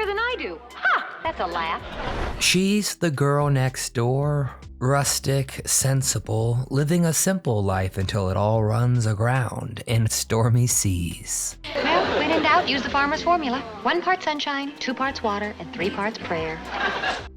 better than I do. Ha! That's a laugh. She's the girl next door, rustic, sensible, living a simple life until it all runs aground in stormy seas. Well, when in doubt, use the farmer's formula. 1 part sunshine, 2 parts water, and 3 parts prayer.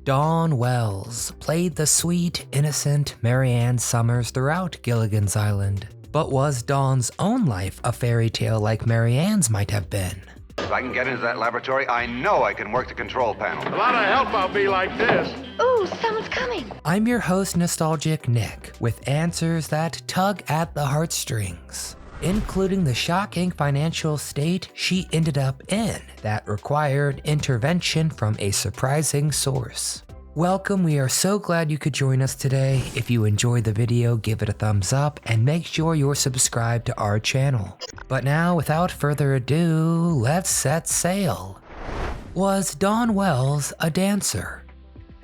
Dawn Wells played the sweet, innocent Mary Ann Summers throughout Gilligan's Island. But was Dawn's own life a fairy tale like Mary Ann's might have been? If I can get into that laboratory, I know I can work the control panel. A lot of help I'll be like this. Ooh, someone's coming. I'm your host, Nostalgic Nick, with answers that tug at the heartstrings, including the shocking financial state she ended up in that required intervention from a surprising source. Welcome, we are so glad you could join us today. If you enjoyed the video, give it a thumbs up and make sure you're subscribed to our channel. But now, without further ado, let's set sail. Was Dawn Wells a dancer?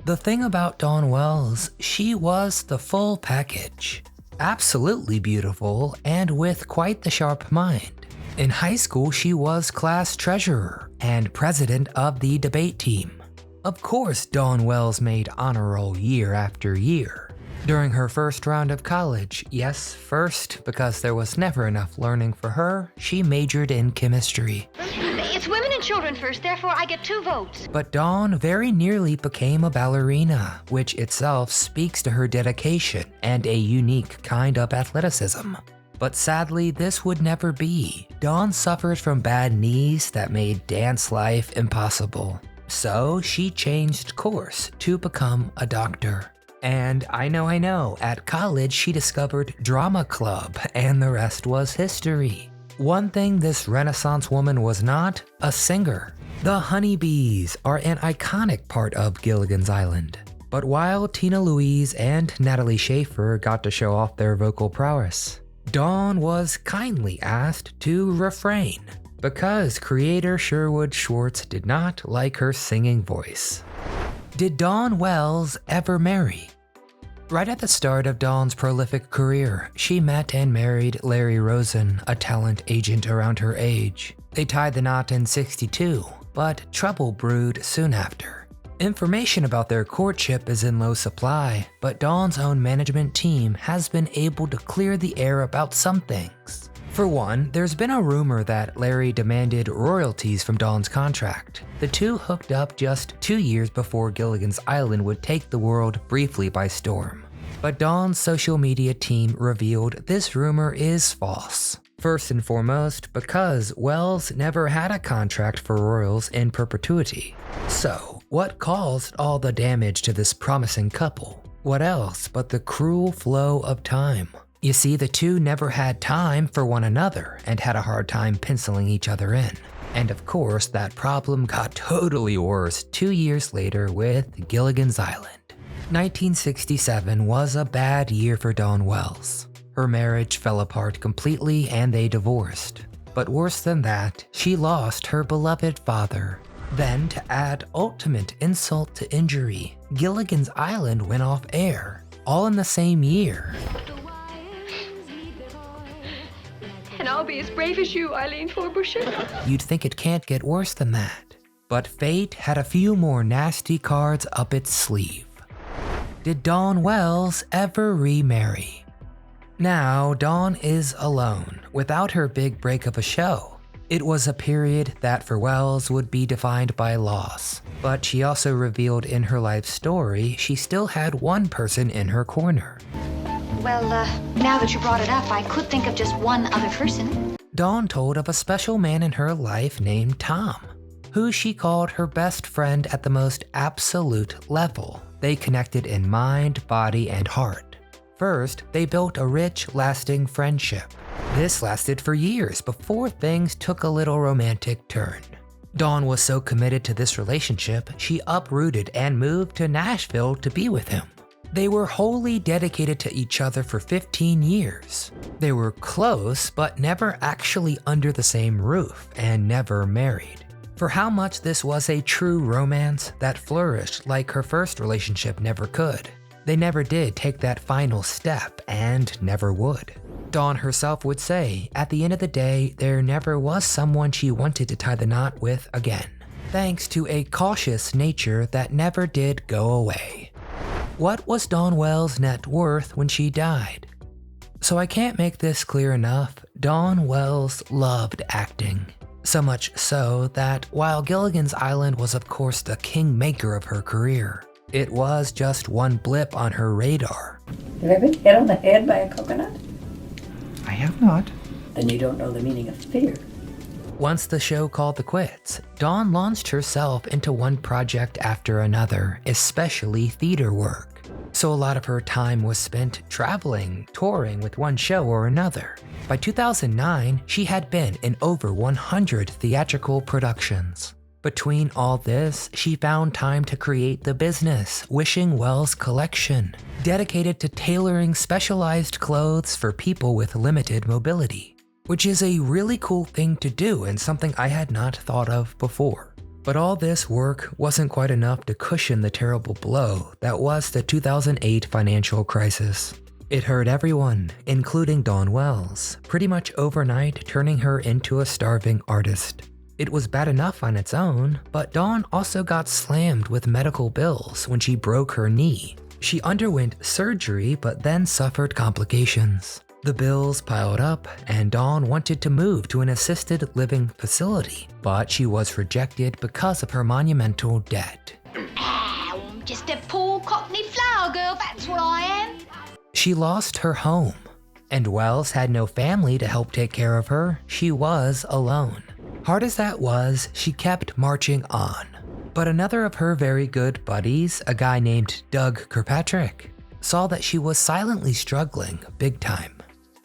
The thing about Dawn Wells, she was the full package. Absolutely beautiful and with quite the sharp mind. In high school, she was class treasurer and president of the debate team. Of course, Dawn Wells made honor roll year after year. During her first round of college, yes, first, because there was never enough learning for her, she majored in chemistry. It's women and children first, therefore I get 2 votes. But Dawn very nearly became a ballerina, which itself speaks to her dedication and a unique kind of athleticism. But sadly, this would never be. Dawn suffered from bad knees that made dance life impossible. So she changed course to become a doctor. And I know, at college she discovered drama club and the rest was history. One thing this Renaissance woman was not, a singer. The honeybees are an iconic part of Gilligan's Island. But while Tina Louise and Natalie Schafer got to show off their vocal prowess, Dawn was kindly asked to refrain, because creator Sherwood Schwartz did not like her singing voice. Did Dawn Wells ever marry? Right at the start of Dawn's prolific career, she met and married Larry Rosen, a talent agent around her age. They tied the knot in '62, but trouble brewed soon after. Information about their courtship is in low supply, but Dawn's own management team has been able to clear the air about some things. For one, there's been a rumor that Larry demanded royalties from Dawn's contract. The two hooked up just 2 years before Gilligan's Island would take the world briefly by storm. But Dawn's social media team revealed this rumor is false. First and foremost, because Wells never had a contract for royals in perpetuity. So, what caused all the damage to this promising couple? What else but the cruel flow of time? You see, the two never had time for one another and had a hard time penciling each other in. And of course, that problem got totally worse 2 years later with Gilligan's Island. 1967 was a bad year for Dawn Wells. Her marriage fell apart completely and they divorced. But worse than that, she lost her beloved father. Then, to add ultimate insult to injury, Gilligan's Island went off air, all in the same year. And I'll be as brave as you, Eileen Forbusher. You'd think it can't get worse than that. But fate had a few more nasty cards up its sleeve. Did Dawn Wells ever remarry? Now, Dawn is alone, without her big break of a show. It was a period that for Wells would be defined by loss. But she also revealed in her life story she still had one person in her corner. Well, now that you brought it up, I could think of just one other person. Dawn told of a special man in her life named Tom, who she called her best friend at the most absolute level. They connected in mind, body, and heart. First, they built a rich, lasting friendship. This lasted for years before things took a little romantic turn. Dawn was so committed to this relationship, she uprooted and moved to Nashville to be with him. They were wholly dedicated to each other for 15 years. They were close, but never actually under the same roof, and never married. For how much this was a true romance that flourished like her first relationship never could. They never did take that final step, and never would. Dawn herself would say, at the end of the day, there never was someone she wanted to tie the knot with again. thanks to a cautious nature that never did go away. What was Dawn Wells' net worth when she died? So I can't make this clear enough, Dawn Wells loved acting. So much so that while Gilligan's Island was of course the kingmaker of her career, it was just one blip on her radar. Have you ever been hit on the head by a coconut? I have not. Then you don't know the meaning of fear. Once the show called the quits, Dawn launched herself into one project after another, especially theater work. So a lot of her time was spent traveling, touring with one show or another. By 2009, she had been in over 100 theatrical productions. Between all this, she found time to create the business, Wishing Wells Collection, dedicated to tailoring specialized clothes for people with limited mobility, which is a really cool thing to do and something I had not thought of before. But all this work wasn't quite enough to cushion the terrible blow that was the 2008 financial crisis. It hurt everyone, including Dawn Wells, pretty much overnight turning her into a starving artist. It was bad enough on its own, but Dawn also got slammed with medical bills when she broke her knee. She underwent surgery but then suffered complications. The bills piled up, and Dawn wanted to move to an assisted living facility, but she was rejected because of her monumental debt. I'm just a poor cockney flower girl, that's what I am. She lost her home, and Wells had no family to help take care of her. She was alone. Hard as that was, she kept marching on. But another of her very good buddies, a guy named Doug Kirkpatrick, saw that she was silently struggling big time.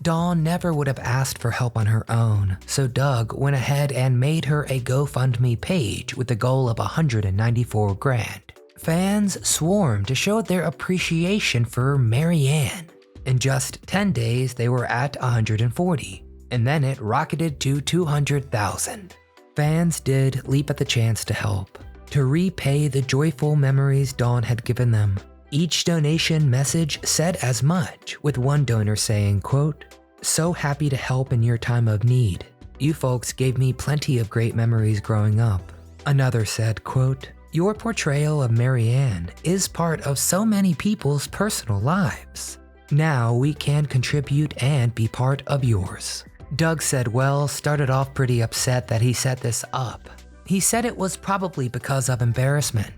Dawn never would have asked for help on her own, so Doug went ahead and made her a GoFundMe page with the goal of $194,000. Fans swarmed to show their appreciation for Mary Ann. In just 10 days, they were at 140, and then it rocketed to 200,000. Fans did leap at the chance to help, to repay the joyful memories Dawn had given them. Each donation message said as much, with one donor saying, quote, "So happy to help in your time of need. You folks gave me plenty of great memories growing up." Another said, quote, "Your portrayal of Mary Ann is part of so many people's personal lives. Now we can contribute and be part of yours." Doug said Wells started off pretty upset that he set this up. He said it was probably because of embarrassment.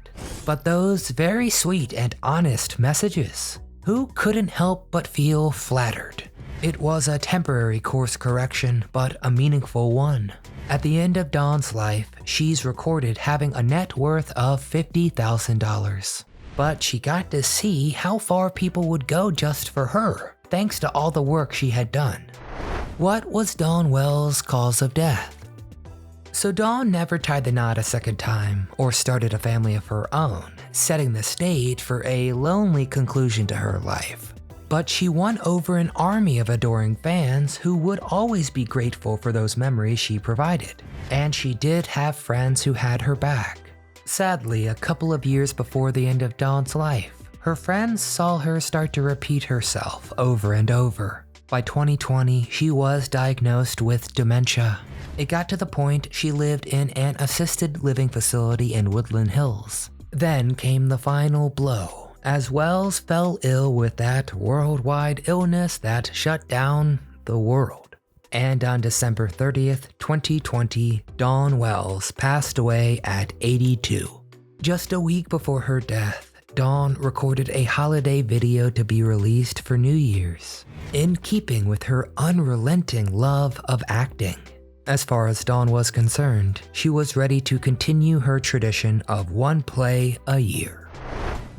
But those very sweet and honest messages, who couldn't help but feel flattered? It was a temporary course correction, but a meaningful one. At the end of Dawn's life, she's recorded having a net worth of $50,000. But she got to see how far people would go just for her, thanks to all the work she had done. What was Dawn Wells' cause of death? So Dawn never tied the knot a second time or started a family of her own, setting the stage for a lonely conclusion to her life. But she won over an army of adoring fans who would always be grateful for those memories she provided. And she did have friends who had her back. Sadly, a couple of years before the end of Dawn's life, her friends saw her start to repeat herself over and over. By 2020, she was diagnosed with dementia. It got to the point she lived in an assisted living facility in Woodland Hills. Then came the final blow, as Wells fell ill with that worldwide illness that shut down the world. And on December 30th, 2020, Dawn Wells passed away at 82. Just a week before her death, Dawn recorded a holiday video to be released for New Year's, in keeping with her unrelenting love of acting. As far as Dawn was concerned, she was ready to continue her tradition of one play a year.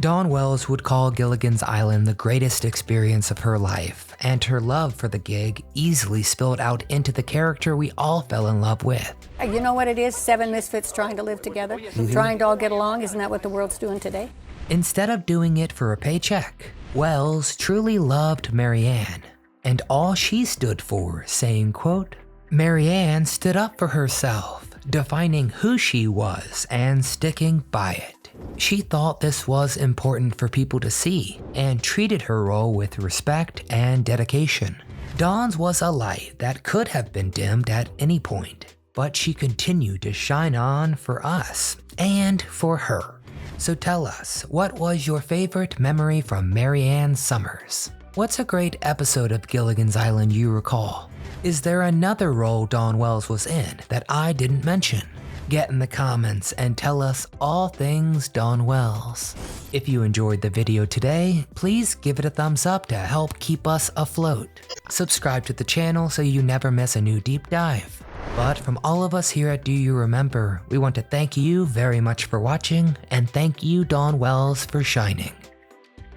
Dawn Wells would call Gilligan's Island the greatest experience of her life, and her love for the gig easily spilled out into the character we all fell in love with. You know what it is? 7 misfits trying to live together, trying to all get along. Isn't that what the world's doing today? Instead of doing it for a paycheck, Wells truly loved Mary Ann, and all she stood for, saying, quote, "Mary Ann stood up for herself, defining who she was and sticking by it. She thought this was important for people to see and treated her role with respect and dedication. Dawn's was a light that could have been dimmed at any point. but she continued to shine on for us and for her. So tell us, what was your favorite memory from Mary Ann Summers? What's a great episode of Gilligan's Island you recall? Is there another role Dawn Wells was in that I didn't mention? Get in the comments and tell us all things Dawn Wells. If you enjoyed the video today, please give it a thumbs up to help keep us afloat. Subscribe to the channel so you never miss a new deep dive. But from all of us here at Do You Remember, we want to thank you very much for watching, and thank you, Dawn Wells, for shining.